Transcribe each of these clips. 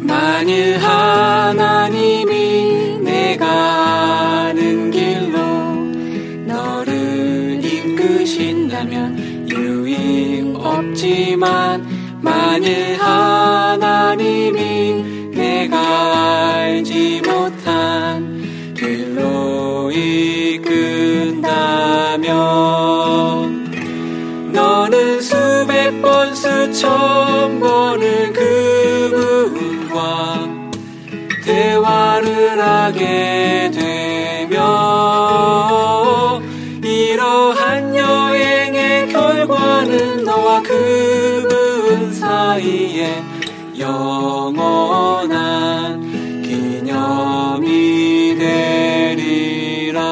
만일 하나님이 내가 아는 길로 너를 이끄신다면 유익 없지만, 만일 하나님이 내가 알지 못한 길로 이끈다면, 너는 수백 번 수천 번을 그분과 대화를 하게 되며, 이러한 여행의 결과는 너와 그분 사이에 영원한 기념이 되리라.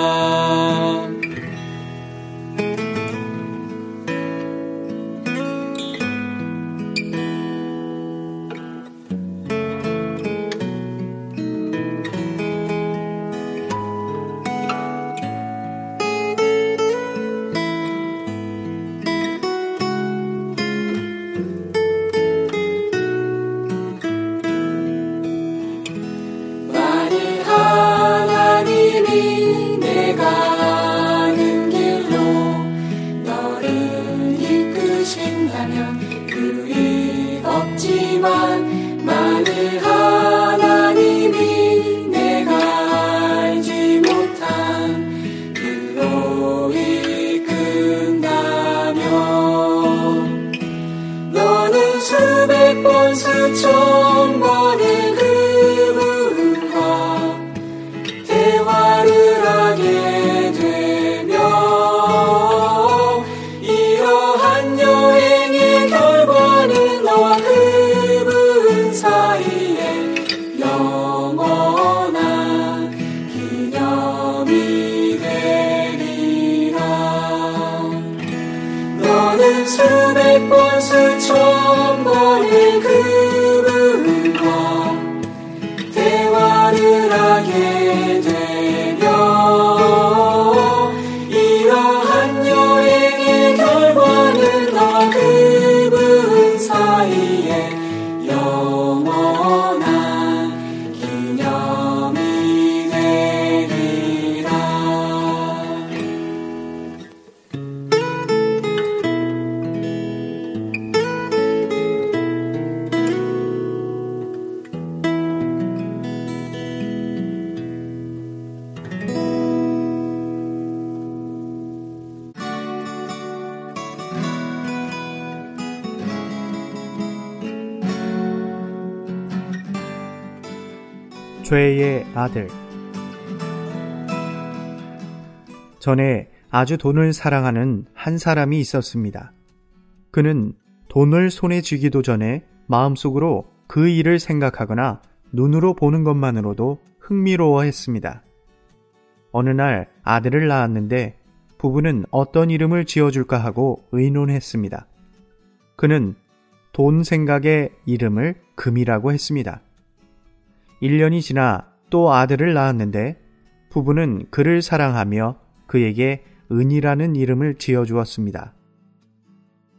만일 하나님이 내가 알지 못한 길로 이끈다면, 너는 수백 번 수천 번을 그분과 대화를 하게 되며, 이러한 여행의 결과는 너와 그분 사이에 영원한 기념이 되리라. 너는 수백 번 수천 번을 그분과 대화를 하게 되며, 이러한 여행의 결과는 너와 그분 사이에 영원한 기념이 되리라. 죄의 아들. 전에 아주 돈을 사랑하는 한 사람이 있었습니다. 그는 돈을 손에 쥐기도 전에 마음속으로 그 일을 생각하거나 눈으로 보는 것만으로도 흥미로워했습니다. 어느 날 아들을 낳았는데 부부는 어떤 이름을 지어줄까 하고 의논했습니다. 그는 돈 생각에 이름을 금이라고 했습니다. 1년이 지나 또 아들을 낳았는데 부부는 그를 사랑하며 그에게 은이라는 이름을 지어주었습니다.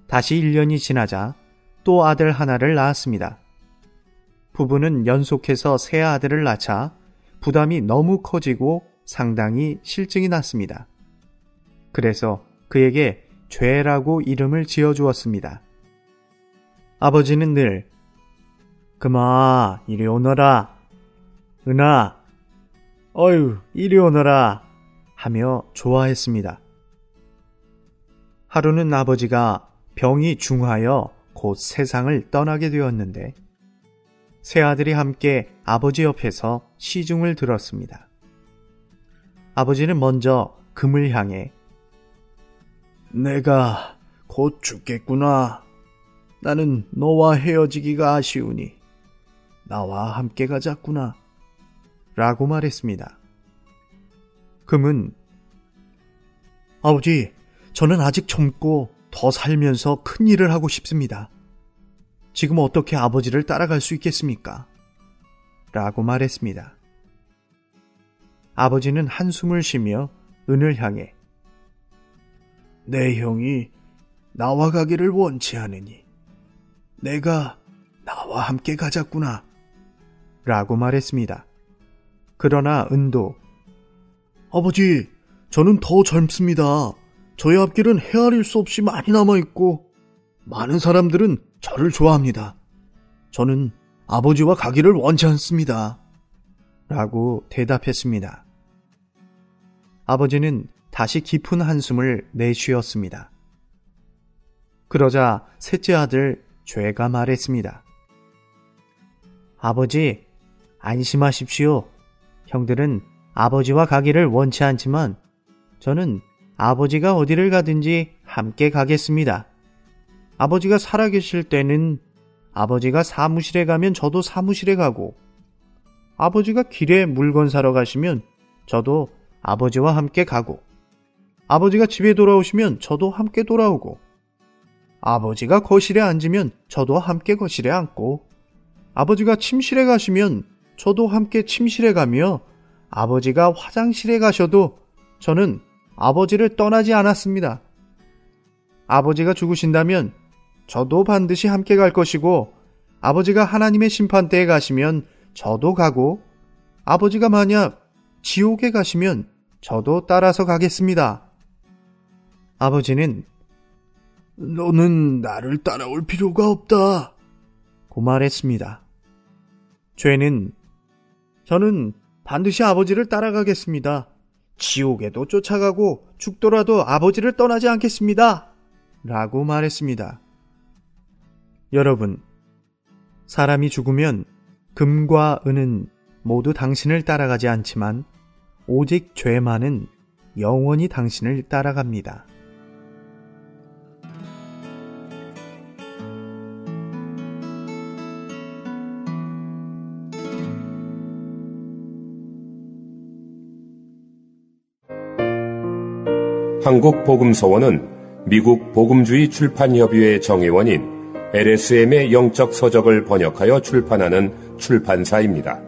다시 1년이 지나자 또 아들 하나를 낳았습니다. 부부는 연속해서 새 아들을 낳자 부담이 너무 커지고 상당히 실증이 났습니다. 그래서 그에게 죄라고 이름을 지어주었습니다. 아버지는 늘 금아 이리 오너라, 은아 어휴 이리 오너라 하며 좋아했습니다. 하루는 아버지가 병이 중하여 곧 세상을 떠나게 되었는데 새아들이 함께 아버지 옆에서 시중을 들었습니다. 아버지는 먼저 금을 향해 내가 곧 죽겠구나. 나는 너와 헤어지기가 아쉬우니 나와 함께 가자꾸나 라고 말했습니다. 금은 아버지, 저는 아직 젊고 더 살면서 큰 일을 하고 싶습니다. 지금 어떻게 아버지를 따라갈 수 있겠습니까? 라고 말했습니다. 아버지는 한숨을 쉬며 은을 향해 내 형이 나와 가기를 원치 않으니 내가 나와 함께 가자꾸나 라고 말했습니다. 그러나 은도 아버지, 저는 더 젊습니다. 저의 앞길은 헤아릴 수 없이 많이 남아있고 많은 사람들은 저를 좋아합니다. 저는 아버지와 가기를 원치 않습니다. 라고 대답했습니다. 아버지는 다시 깊은 한숨을 내쉬었습니다. 그러자 셋째 아들 죄가 말했습니다. 아버지, 안심하십시오. 형들은 아버지와 가기를 원치 않지만 저는 아버지가 어디를 가든지 함께 가겠습니다. 아버지가 살아계실 때는 아버지가 사무실에 가면 저도 사무실에 가고, 아버지가 길에 물건 사러 가시면 저도 아버지와 함께 가고, 아버지가 집에 돌아오시면 저도 함께 돌아오고, 아버지가 거실에 앉으면 저도 함께 거실에 앉고, 아버지가 침실에 가시면 저도 함께 침실에 가며, 아버지가 화장실에 가셔도 저는 아버지를 떠나지 않았습니다. 아버지가 죽으신다면 저도 반드시 함께 갈 것이고, 아버지가 하나님의 심판대에 가시면 저도 가고, 아버지가 만약 지옥에 가시면 저도 따라서 가겠습니다. 아버지는 너는 나를 따라올 필요가 없다 고 말했습니다. 죄는 저는 반드시 아버지를 따라가겠습니다. 지옥에도 쫓아가고 죽더라도 아버지를 떠나지 않겠습니다. 라고 말했습니다. 여러분, 사람이 죽으면 금과 은은 모두 당신을 따라가지 않지만 오직 죄만은 영원히 당신을 따라갑니다. 한국복음서원은 미국 복음주의 출판협의회 정회원인 LSM의 영적 서적을 번역하여 출판하는 출판사입니다.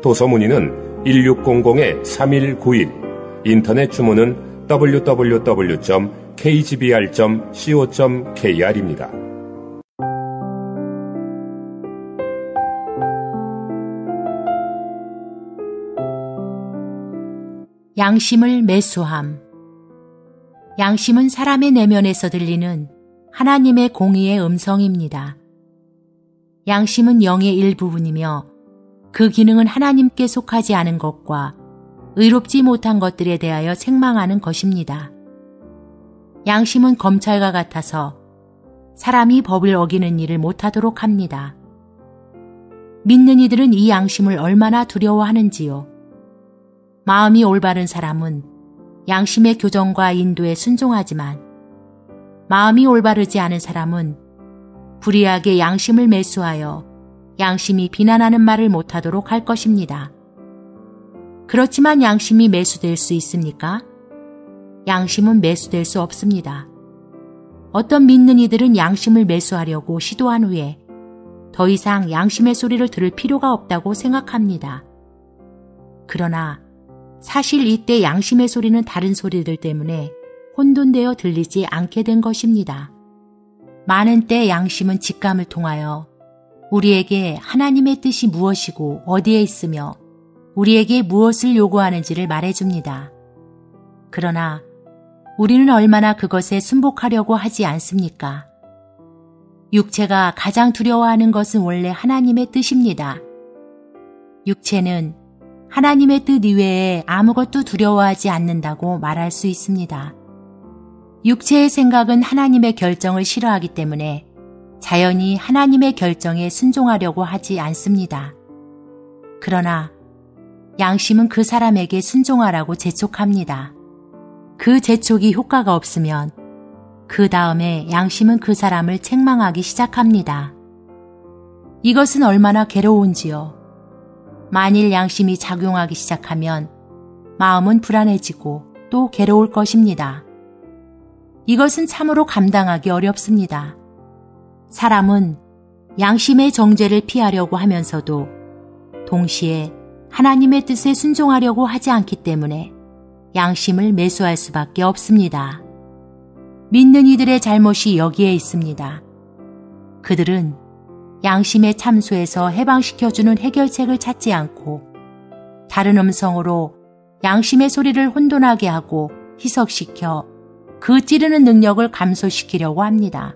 도서 문의는 1600-3191, 인터넷 주문은 www.kgbr.co.kr입니다. 양심을 매수함. 양심은 사람의 내면에서 들리는 하나님의 공의의 음성입니다. 양심은 영의 일부분이며 그 기능은 하나님께 속하지 않은 것과 의롭지 못한 것들에 대하여 책망하는 것입니다. 양심은 검찰과 같아서 사람이 법을 어기는 일을 못하도록 합니다. 믿는 이들은 이 양심을 얼마나 두려워하는지요. 마음이 올바른 사람은 양심의 교정과 인도에 순종하지만 마음이 올바르지 않은 사람은 불의하게 양심을 매수하여 양심이 비난하는 말을 못하도록 할 것입니다. 그렇지만 양심이 매수될 수 있습니까? 양심은 매수될 수 없습니다. 어떤 믿는 이들은 양심을 매수하려고 시도한 후에 더 이상 양심의 소리를 들을 필요가 없다고 생각합니다. 그러나 사실 이때 양심의 소리는 다른 소리들 때문에 혼돈되어 들리지 않게 된 것입니다. 많은 때 양심은 직감을 통하여 우리에게 하나님의 뜻이 무엇이고 어디에 있으며 우리에게 무엇을 요구하는지를 말해줍니다. 그러나 우리는 얼마나 그것에 순복하려고 하지 않습니까? 육체가 가장 두려워하는 것은 원래 하나님의 뜻입니다. 육체는 하나님의 뜻 이외에 아무것도 두려워하지 않는다고 말할 수 있습니다. 육체의 생각은 하나님의 결정을 싫어하기 때문에 자연히 하나님의 결정에 순종하려고 하지 않습니다. 그러나 양심은 그 사람에게 순종하라고 재촉합니다. 그 재촉이 효과가 없으면 그 다음에 양심은 그 사람을 책망하기 시작합니다. 이것은 얼마나 괴로운지요. 만일 양심이 작용하기 시작하면 마음은 불안해지고 또 괴로울 것입니다. 이것은 참으로 감당하기 어렵습니다. 사람은 양심의 정죄를 피하려고 하면서도 동시에 하나님의 뜻에 순종하려고 하지 않기 때문에 양심을 매수할 수밖에 없습니다. 믿는 이들의 잘못이 여기에 있습니다. 그들은 양심의 참소에서 해방시켜주는 해결책을 찾지 않고 다른 음성으로 양심의 소리를 혼돈하게 하고 희석시켜 그 찌르는 능력을 감소시키려고 합니다.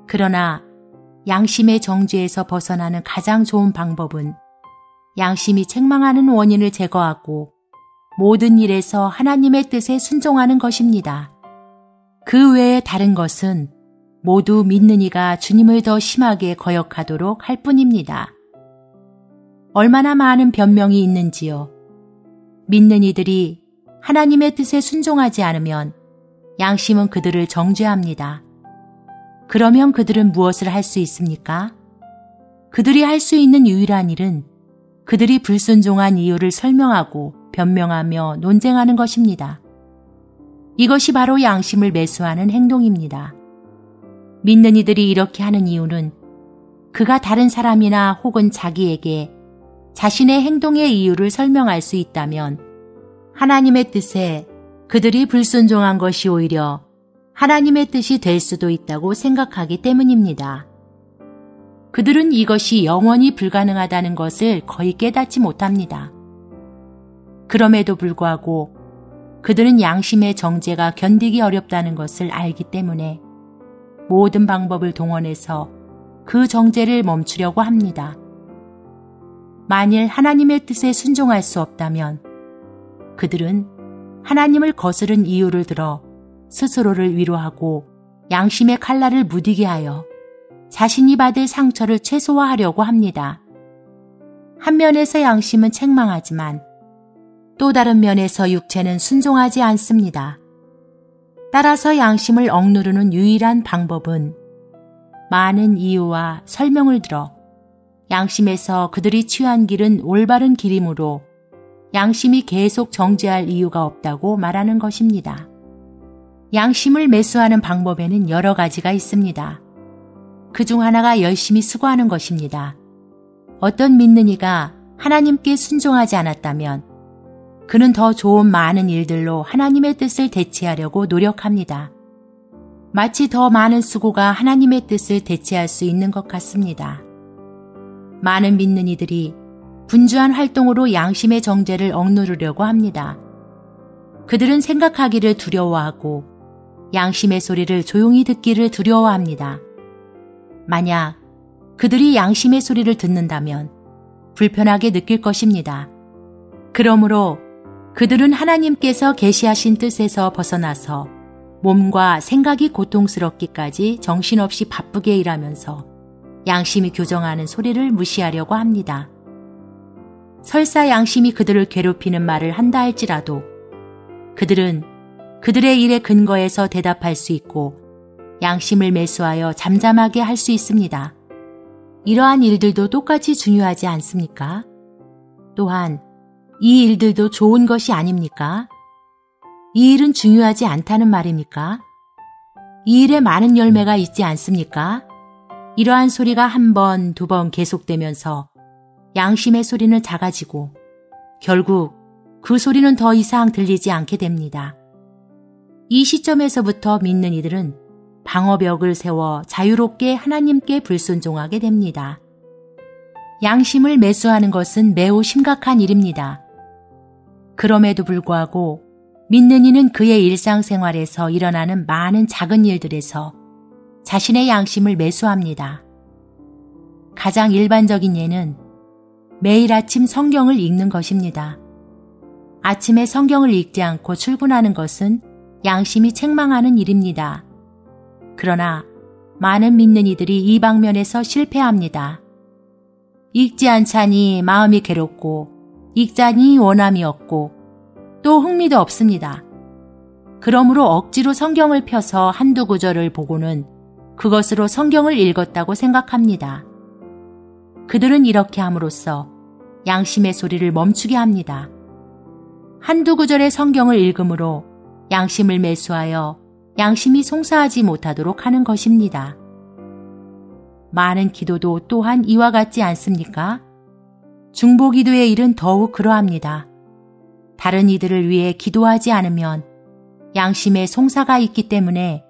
그러나 양심의 정죄에서 벗어나는 가장 좋은 방법은 양심이 책망하는 원인을 제거하고 모든 일에서 하나님의 뜻에 순종하는 것입니다. 그 외에 다른 것은 모두 믿는 이가 주님을 더 심하게 거역하도록 할 뿐입니다. 얼마나 많은 변명이 있는지요. 믿는 이들이 하나님의 뜻에 순종하지 않으면 양심은 그들을 정죄합니다. 그러면 그들은 무엇을 할 수 있습니까? 그들이 할 수 있는 유일한 일은 그들이 불순종한 이유를 설명하고 변명하며 논쟁하는 것입니다. 이것이 바로 양심을 매수하는 행동입니다. 믿는 이들이 이렇게 하는 이유는 그가 다른 사람이나 혹은 자기에게 자신의 행동의 이유를 설명할 수 있다면 하나님의 뜻에 그들이 불순종한 것이 오히려 하나님의 뜻이 될 수도 있다고 생각하기 때문입니다. 그들은 이것이 영원히 불가능하다는 것을 거의 깨닫지 못합니다. 그럼에도 불구하고 그들은 양심의 정죄가 견디기 어렵다는 것을 알기 때문에 모든 방법을 동원해서 그 정죄를 멈추려고 합니다. 만일 하나님의 뜻에 순종할 수 없다면 그들은 하나님을 거스른 이유를 들어 스스로를 위로하고 양심의 칼날을 무디게 하여 자신이 받을 상처를 최소화하려고 합니다. 한 면에서 양심은 책망하지만 또 다른 면에서 육체는 순종하지 않습니다. 따라서 양심을 억누르는 유일한 방법은 많은 이유와 설명을 들어 양심에서 그들이 취한 길은 올바른 길이므로 양심이 계속 정죄할 이유가 없다고 말하는 것입니다. 양심을 매수하는 방법에는 여러 가지가 있습니다. 그중 하나가 열심히 수고하는 것입니다. 어떤 믿는 이가 하나님께 순종하지 않았다면 그는 더 좋은 많은 일들로 하나님의 뜻을 대체하려고 노력합니다. 마치 더 많은 수고가 하나님의 뜻을 대체할 수 있는 것 같습니다. 많은 믿는 이들이 분주한 활동으로 양심의 정죄를 억누르려고 합니다. 그들은 생각하기를 두려워하고 양심의 소리를 조용히 듣기를 두려워합니다. 만약 그들이 양심의 소리를 듣는다면 불편하게 느낄 것입니다. 그러므로 그들은 하나님께서 계시하신 뜻에서 벗어나서 몸과 생각이 고통스럽기까지 정신없이 바쁘게 일하면서 양심이 교정하는 소리를 무시하려고 합니다. 설사 양심이 그들을 괴롭히는 말을 한다 할지라도 그들은 그들의 일의 근거에서 대답할 수 있고 양심을 매수하여 잠잠하게 할 수 있습니다. 이러한 일들도 똑같이 중요하지 않습니까? 또한 이 일들도 좋은 것이 아닙니까? 이 일은 중요하지 않다는 말입니까? 이 일에 많은 열매가 있지 않습니까? 이러한 소리가 한 번, 두 번 계속되면서 양심의 소리는 작아지고 결국 그 소리는 더 이상 들리지 않게 됩니다. 이 시점에서부터 믿는 이들은 방어벽을 세워 자유롭게 하나님께 불순종하게 됩니다. 양심을 매수하는 것은 매우 심각한 일입니다. 그럼에도 불구하고 믿는 이는 그의 일상생활에서 일어나는 많은 작은 일들에서 자신의 양심을 매수합니다. 가장 일반적인 예는 매일 아침 성경을 읽는 것입니다. 아침에 성경을 읽지 않고 출근하는 것은 양심이 책망하는 일입니다. 그러나 많은 믿는 이들이 이 방면에서 실패합니다. 읽지 않자니 마음이 괴롭고 읽자니 원함이 없고 또 흥미도 없습니다. 그러므로 억지로 성경을 펴서 한두 구절을 보고는 그것으로 성경을 읽었다고 생각합니다. 그들은 이렇게 함으로써 양심의 소리를 멈추게 합니다. 한두 구절의 성경을 읽음으로 양심을 매수하여 양심이 송사하지 못하도록 하는 것입니다. 많은 기도도 또한 이와 같지 않습니까? 중보기도의 일은 더욱 그러합니다. 다른 이들을 위해 기도하지 않으면 양심에 송사가 있기 때문에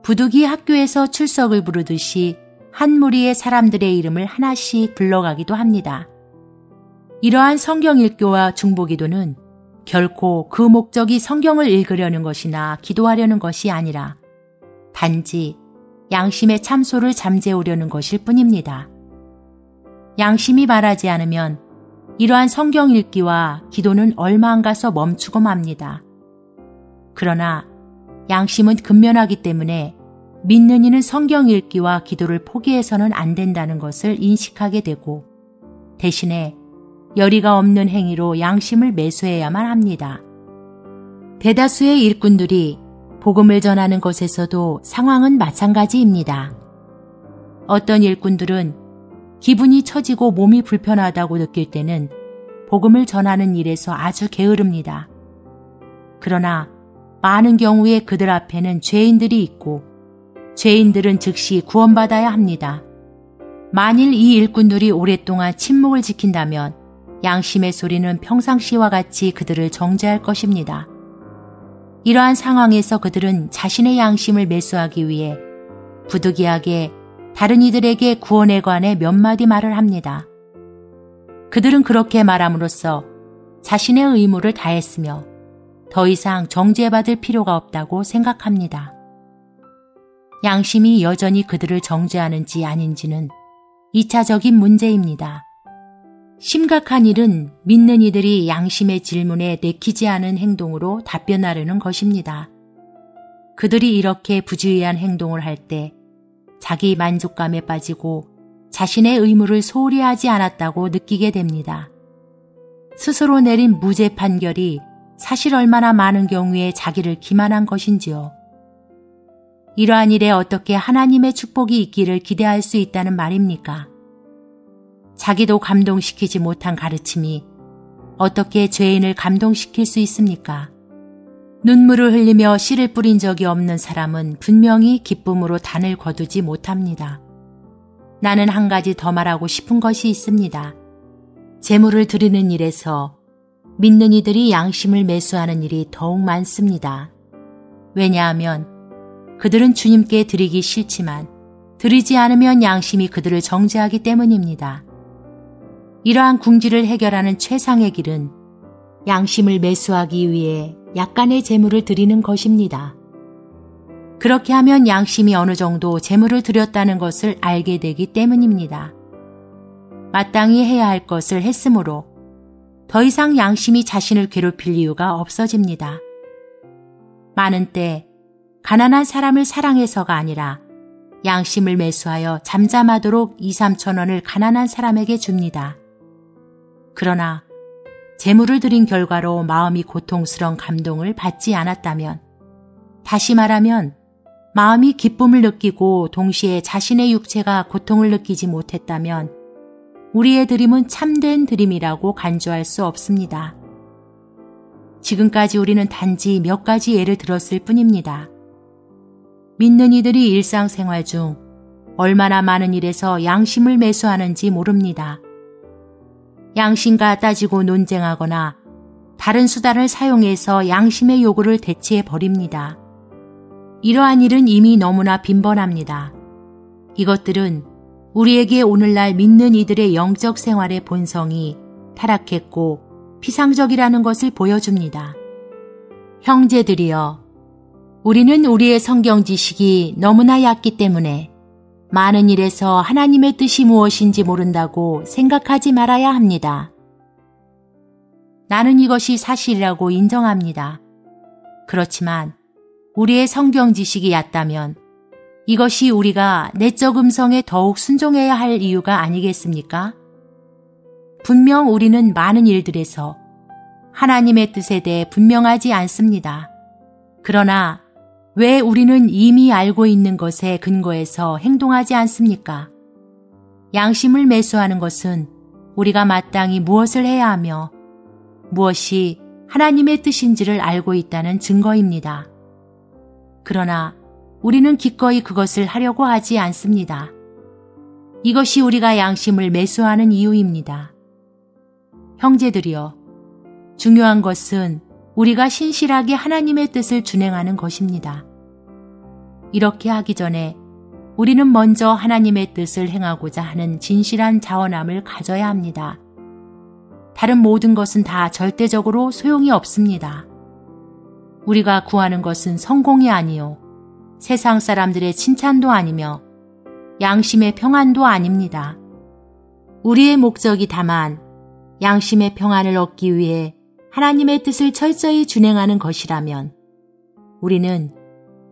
부득이 학교에서 출석을 부르듯이 한 무리의 사람들의 이름을 하나씩 불러가기도 합니다. 이러한 성경 읽기와 중보기도는 결코 그 목적이 성경을 읽으려는 것이나 기도하려는 것이 아니라 단지 양심의 참소를 잠재우려는 것일 뿐입니다. 양심이 말하지 않으면 이러한 성경 읽기와 기도는 얼마 안 가서 멈추고 맙니다. 그러나 양심은 근면하기 때문에 믿는 이는 성경 읽기와 기도를 포기해서는 안 된다는 것을 인식하게 되고 대신에 열의가 없는 행위로 양심을 매수해야만 합니다. 대다수의 일꾼들이 복음을 전하는 것에서도 상황은 마찬가지입니다. 어떤 일꾼들은 기분이 처지고 몸이 불편하다고 느낄 때는 복음을 전하는 일에서 아주 게으릅니다. 그러나 많은 경우에 그들 앞에는 죄인들이 있고 죄인들은 즉시 구원받아야 합니다. 만일 이 일꾼들이 오랫동안 침묵을 지킨다면 양심의 소리는 평상시와 같이 그들을 정죄할 것입니다. 이러한 상황에서 그들은 자신의 양심을 매수하기 위해 부득이하게 다른 이들에게 구원에 관해 몇 마디 말을 합니다. 그들은 그렇게 말함으로써 자신의 의무를 다했으며 더 이상 정죄받을 필요가 없다고 생각합니다. 양심이 여전히 그들을 정죄하는지 아닌지는 2차적인 문제입니다. 심각한 일은 믿는 이들이 양심의 질문에 내키지 않은 행동으로 답변하려는 것입니다. 그들이 이렇게 부주의한 행동을 할 때 자기 만족감에 빠지고 자신의 의무를 소홀히 하지 않았다고 느끼게 됩니다. 스스로 내린 무죄 판결이 사실 얼마나 많은 경우에 자기를 기만한 것인지요. 이러한 일에 어떻게 하나님의 축복이 있기를 기대할 수 있다는 말입니까? 자기도 감동시키지 못한 가르침이 어떻게 죄인을 감동시킬 수 있습니까? 눈물을 흘리며 씨를 뿌린 적이 없는 사람은 분명히 기쁨으로 단을 거두지 못합니다. 나는 한 가지 더 말하고 싶은 것이 있습니다. 제물을 드리는 일에서 믿는 이들이 양심을 매수하는 일이 더욱 많습니다. 왜냐하면 그들은 주님께 드리기 싫지만 드리지 않으면 양심이 그들을 정죄하기 때문입니다. 이러한 궁지를 해결하는 최상의 길은 양심을 매수하기 위해 약간의 제물을 드리는 것입니다. 그렇게 하면 양심이 어느 정도 제물을 드렸다는 것을 알게 되기 때문입니다. 마땅히 해야 할 것을 했으므로 더 이상 양심이 자신을 괴롭힐 이유가 없어집니다. 많은 때 가난한 사람을 사랑해서가 아니라 양심을 매수하여 잠잠하도록 2-3천 원을 가난한 사람에게 줍니다. 그러나 제물을 드린 결과로 마음이 고통스러운 감동을 받지 않았다면, 다시 말하면 마음이 기쁨을 느끼고 동시에 자신의 육체가 고통을 느끼지 못했다면 우리의 드림은 참된 드림이라고 간주할 수 없습니다. 지금까지 우리는 단지 몇 가지 예를 들었을 뿐입니다. 믿는 이들이 일상생활 중 얼마나 많은 일에서 양심을 매수하는지 모릅니다. 양심과 따지고 논쟁하거나 다른 수단을 사용해서 양심의 요구를 대체해 버립니다. 이러한 일은 이미 너무나 빈번합니다. 이것들은 우리에게 오늘날 믿는 이들의 영적 생활의 본성이 타락했고 피상적이라는 것을 보여줍니다. 형제들이여, 우리는 우리의 성경 지식이 너무나 얕기 때문에 많은 일에서 하나님의 뜻이 무엇인지 모른다고 생각하지 말아야 합니다. 나는 이것이 사실이라고 인정합니다. 그렇지만 우리의 성경 지식이 얕다면 이것이 우리가 내적 음성에 더욱 순종해야 할 이유가 아니겠습니까? 분명 우리는 많은 일들에서 하나님의 뜻에 대해 분명하지 않습니다. 그러나 왜 우리는 이미 알고 있는 것에 근거해서 행동하지 않습니까? 양심을 매수하는 것은 우리가 마땅히 무엇을 해야 하며 무엇이 하나님의 뜻인지를 알고 있다는 증거입니다. 그러나 우리는 기꺼이 그것을 하려고 하지 않습니다. 이것이 우리가 양심을 매수하는 이유입니다. 형제들이여, 중요한 것은 우리가 신실하게 하나님의 뜻을 준행하는 것입니다. 이렇게 하기 전에 우리는 먼저 하나님의 뜻을 행하고자 하는 진실한 자원함을 가져야 합니다. 다른 모든 것은 다 절대적으로 소용이 없습니다. 우리가 구하는 것은 성공이 아니요, 세상 사람들의 칭찬도 아니며 양심의 평안도 아닙니다. 우리의 목적이 다만 양심의 평안을 얻기 위해 하나님의 뜻을 철저히 준행하는 것이라면 우리는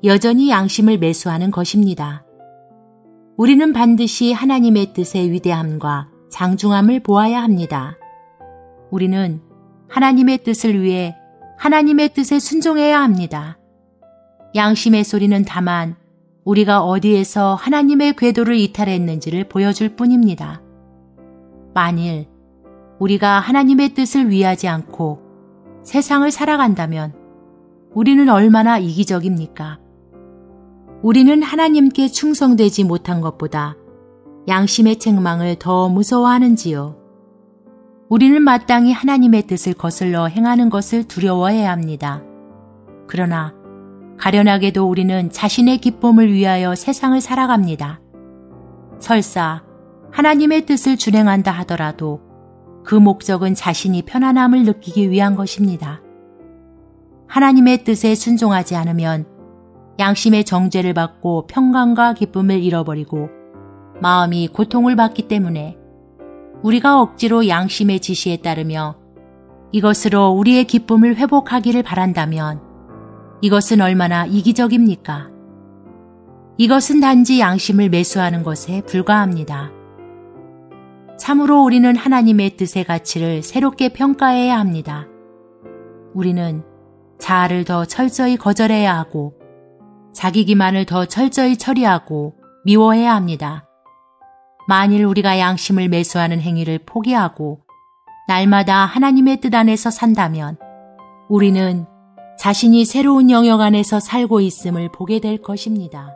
여전히 양심을 매수하는 것입니다. 우리는 반드시 하나님의 뜻의 위대함과 장중함을 보아야 합니다. 우리는 하나님의 뜻을 위해 하나님의 뜻에 순종해야 합니다. 양심의 소리는 다만 우리가 어디에서 하나님의 궤도를 이탈했는지를 보여줄 뿐입니다. 만일 우리가 하나님의 뜻을 위하지 않고 세상을 살아간다면 우리는 얼마나 이기적입니까? 우리는 하나님께 충성되지 못한 것보다 양심의 책망을 더 무서워하는지요. 우리는 마땅히 하나님의 뜻을 거슬러 행하는 것을 두려워해야 합니다. 그러나 가련하게도 우리는 자신의 기쁨을 위하여 세상을 살아갑니다. 설사 하나님의 뜻을 준행한다 하더라도 그 목적은 자신이 편안함을 느끼기 위한 것입니다. 하나님의 뜻에 순종하지 않으면 양심의 정죄를 받고 평강과 기쁨을 잃어버리고 마음이 고통을 받기 때문에 우리가 억지로 양심의 지시에 따르며 이것으로 우리의 기쁨을 회복하기를 바란다면 이것은 얼마나 이기적입니까? 이것은 단지 양심을 매수하는 것에 불과합니다. 참으로 우리는 하나님의 뜻의 가치를 새롭게 평가해야 합니다. 우리는 자아를 더 철저히 거절해야 하고 자기 기만을 더 철저히 처리하고 미워해야 합니다. 만일 우리가 양심을 매수하는 행위를 포기하고 날마다 하나님의 뜻 안에서 산다면 우리는 자신이 새로운 영역 안에서 살고 있음을 보게 될 것입니다.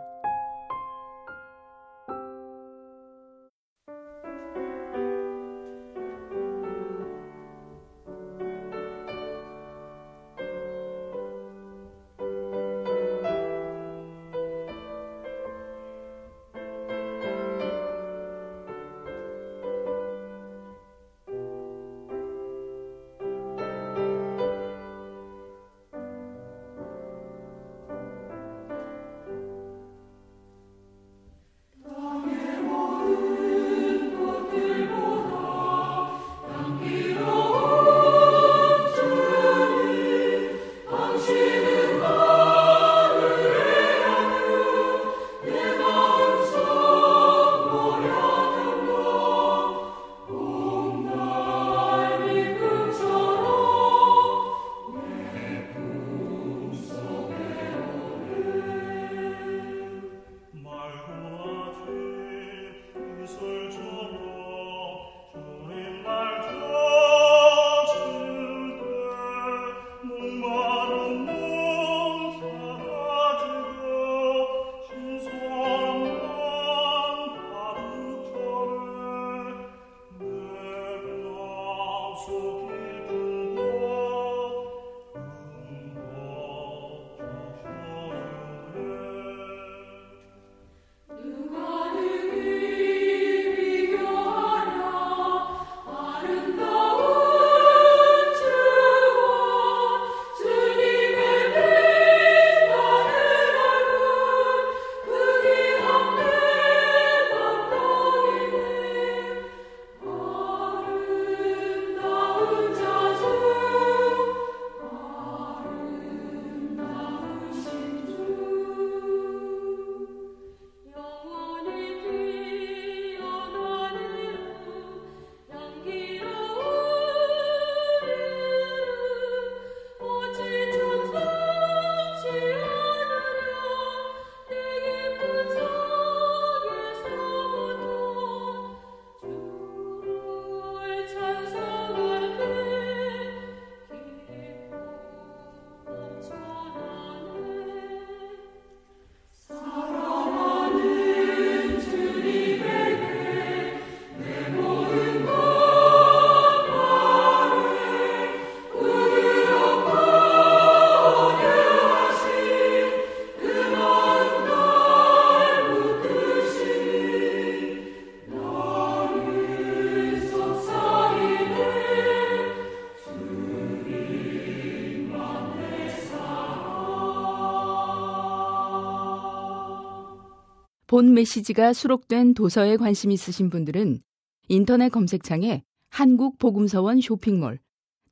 본 메시지가 수록된 도서에 관심 있으신 분들은 인터넷 검색창에 한국복음서원 쇼핑몰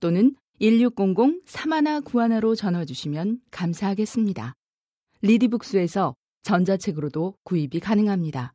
또는 1600-3191로 전화 주시면 감사하겠습니다. 리디북스에서 전자책으로도 구입이 가능합니다.